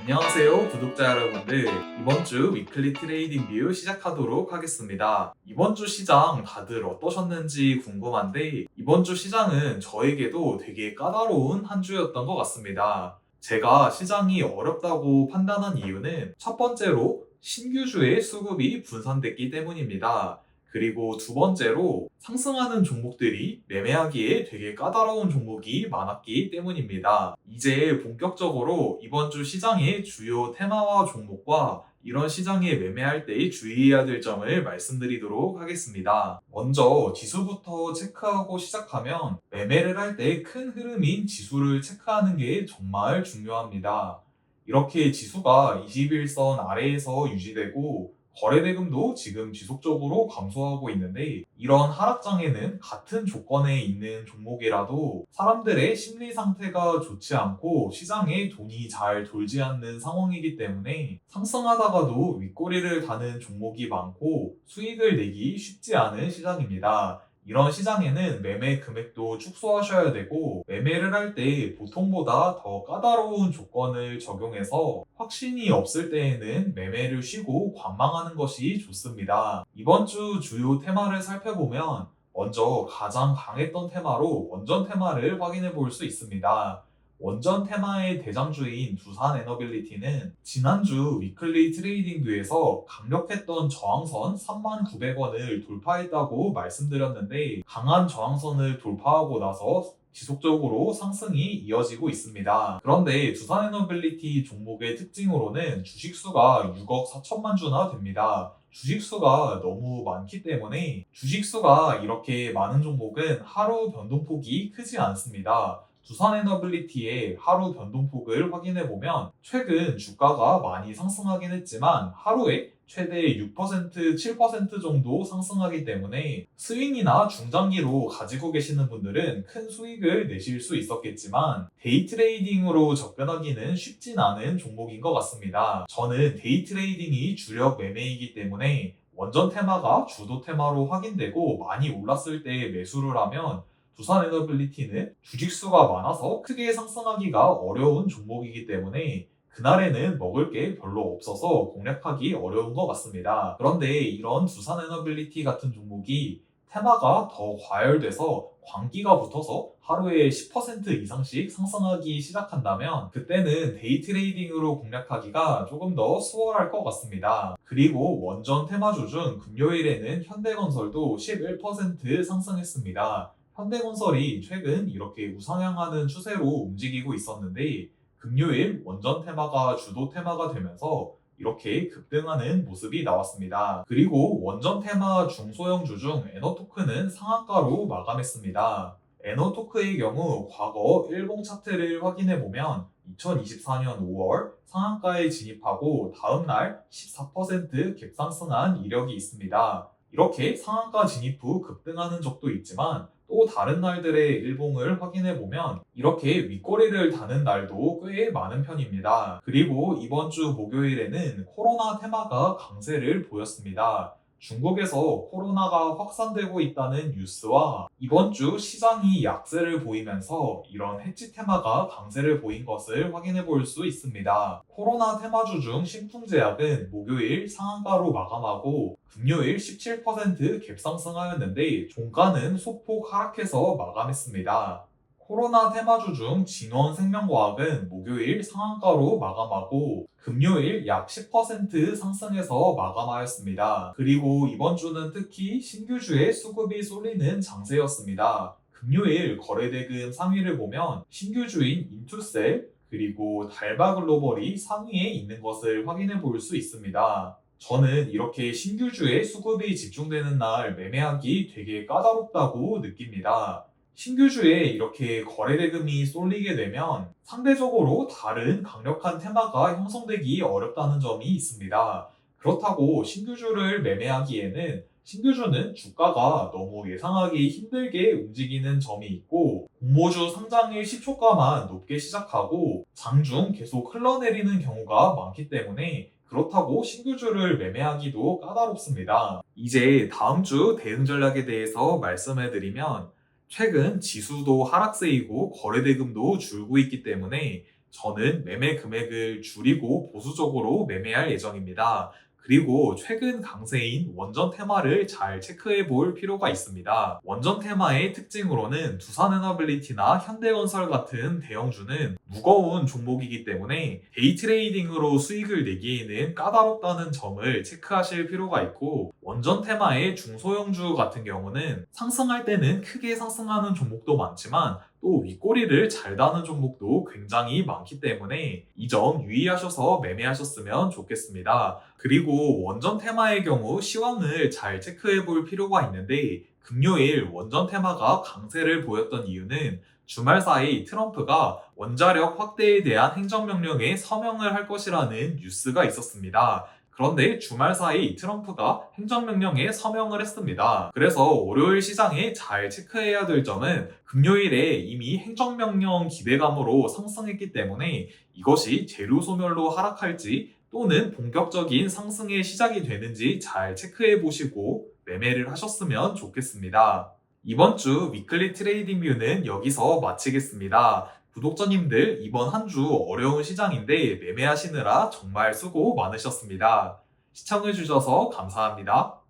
안녕하세요, 구독자 여러분들. 이번 주 위클리 트레이딩 뷰 시작하도록 하겠습니다. 이번 주 시장 다들 어떠셨는지 궁금한데, 이번 주 시장은 저에게도 되게 까다로운 한 주였던 것 같습니다. 제가 시장이 어렵다고 판단한 이유는 첫 번째로 신규주의 수급이 분산됐기 때문입니다. 그리고 두 번째로 상승하는 종목들이 매매하기에 되게 까다로운 종목이 많았기 때문입니다. 이제 본격적으로 이번 주 시장의 주요 테마와 종목과 이런 시장에 매매할 때 주의해야 될 점을 말씀드리도록 하겠습니다. 먼저 지수부터 체크하고 시작하면 매매를 할 때 큰 흐름인 지수를 체크하는 게 정말 중요합니다. 이렇게 지수가 21선 아래에서 유지되고 거래대금도 지금 지속적으로 감소하고 있는데, 이런 하락장에는 같은 조건에 있는 종목이라도 사람들의 심리 상태가 좋지 않고 시장에 돈이 잘 돌지 않는 상황이기 때문에 상승하다가도 윗꼬리를 다는 종목이 많고 수익을 내기 쉽지 않은 시장입니다. 이런 시장에는 매매 금액도 축소하셔야 되고, 매매를 할 때 보통보다 더 까다로운 조건을 적용해서 확신이 없을 때에는 매매를 쉬고 관망하는 것이 좋습니다. 이번 주 주요 테마를 살펴보면 먼저 가장 강했던 테마로 원전 테마를 확인해 볼 수 있습니다. 원전 테마의 대장주인 두산에너빌리티는 지난주 위클리 트레이딩 뷰에서 강력했던 저항선 39,900원을 돌파했다고 말씀드렸는데, 강한 저항선을 돌파하고 나서 지속적으로 상승이 이어지고 있습니다. 그런데 두산에너빌리티 종목의 특징으로는 주식수가 6억 4천만 주나 됩니다. 주식수가 너무 많기 때문에 주식수가 이렇게 많은 종목은 하루 변동폭이 크지 않습니다. 두산에너빌리티의 하루 변동폭을 확인해보면 최근 주가가 많이 상승하긴 했지만 하루에 최대 6%, 7% 정도 상승하기 때문에 스윙이나 중장기로 가지고 계시는 분들은 큰 수익을 내실 수 있었겠지만 데이 트레이딩으로 접근하기는 쉽진 않은 종목인 것 같습니다. 저는 데이 트레이딩이 주력 매매이기 때문에 원전 테마가 주도 테마로 확인되고 많이 올랐을 때 매수를 하면 두산에너빌리티는 주식수가 많아서 크게 상승하기가 어려운 종목이기 때문에 그날에는 먹을 게 별로 없어서 공략하기 어려운 것 같습니다. 그런데 이런 두산에너빌리티 같은 종목이 테마가 더 과열돼서 광기가 붙어서 하루에 10% 이상씩 상승하기 시작한다면 그때는 데이 트레이딩으로 공략하기가 조금 더 수월할 것 같습니다. 그리고 원전 테마주 중 금요일에는 현대건설도 11% 상승했습니다. 현대건설이 최근 이렇게 우상향하는 추세로 움직이고 있었는데 금요일 원전 테마가 주도 테마가 되면서 이렇게 급등하는 모습이 나왔습니다. 그리고 원전 테마 중소형주 중 에너토크는 상한가로 마감했습니다. 에너토크의 경우 과거 일봉 차트를 확인해보면 2024년 5월 상한가에 진입하고 다음날 14% 갭상승한 이력이 있습니다. 이렇게 상한가 진입 후 급등하는 적도 있지만 또 다른 날들의 일봉을 확인해보면 이렇게 윗꼬리를 다는 날도 꽤 많은 편입니다. 그리고 이번 주 목요일에는 코로나 테마가 강세를 보였습니다. 중국에서 코로나가 확산되고 있다는 뉴스와 이번 주 시장이 약세를 보이면서 이런 해치 테마가 강세를 보인 것을 확인해 볼 수 있습니다. 코로나 테마주 중 신풍제약은 목요일 상한가로 마감하고 금요일 17% 갭상승하였는데 종가는 소폭 하락해서 마감했습니다. 코로나 테마주 중 진원생명과학은 목요일 상한가로 마감하고 금요일 약 10% 상승해서 마감하였습니다. 그리고 이번 주는 특히 신규주의 수급이 쏠리는 장세였습니다. 금요일 거래대금 상위를 보면 신규주인 인투셀 그리고 달바글로벌이 상위에 있는 것을 확인해 볼 수 있습니다. 저는 이렇게 신규주의 수급이 집중되는 날 매매하기 되게 까다롭다고 느낍니다. 신규주에 이렇게 거래대금이 쏠리게 되면 상대적으로 다른 강력한 테마가 형성되기 어렵다는 점이 있습니다. 그렇다고 신규주를 매매하기에는 신규주는 주가가 너무 예상하기 힘들게 움직이는 점이 있고 공모주 상장일 시초가만 높게 시작하고 장중 계속 흘러내리는 경우가 많기 때문에 그렇다고 신규주를 매매하기도 까다롭습니다. 이제 다음 주 대응 전략에 대해서 말씀해 드리면 최근 지수도 하락세이고 거래대금도 줄고 있기 때문에 저는 매매 금액을 줄이고 보수적으로 매매할 예정입니다. 그리고 최근 강세인 원전 테마를 잘 체크해 볼 필요가 있습니다. 원전 테마의 특징으로는 두산에너빌리티나 현대건설 같은 대형주는 무거운 종목이기 때문에 데이 트레이딩으로 수익을 내기에는 까다롭다는 점을 체크하실 필요가 있고, 원전 테마의 중소형주 같은 경우는 상승할 때는 크게 상승하는 종목도 많지만 또 윗꼬리를 잘 다는 종목도 굉장히 많기 때문에 이 점 유의하셔서 매매하셨으면 좋겠습니다. 그리고 원전 테마의 경우 시황을 잘 체크해 볼 필요가 있는데, 금요일 원전 테마가 강세를 보였던 이유는 주말 사이 트럼프가 원자력 확대에 대한 행정명령에 서명을 할 것이라는 뉴스가 있었습니다. 그런데 주말 사이 트럼프가 행정명령에 서명을 했습니다. 그래서 월요일 시장에 잘 체크해야 될 점은 금요일에 이미 행정명령 기대감으로 상승했기 때문에 이것이 재료 소멸로 하락할지 또는 본격적인 상승의 시작이 되는지 잘 체크해 보시고 매매를 하셨으면 좋겠습니다. 이번 주 위클리 트레이딩 뷰는 여기서 마치겠습니다. 구독자님들, 이번 한 주 어려운 시장인데 매매하시느라 정말 수고 많으셨습니다. 시청해주셔서 감사합니다.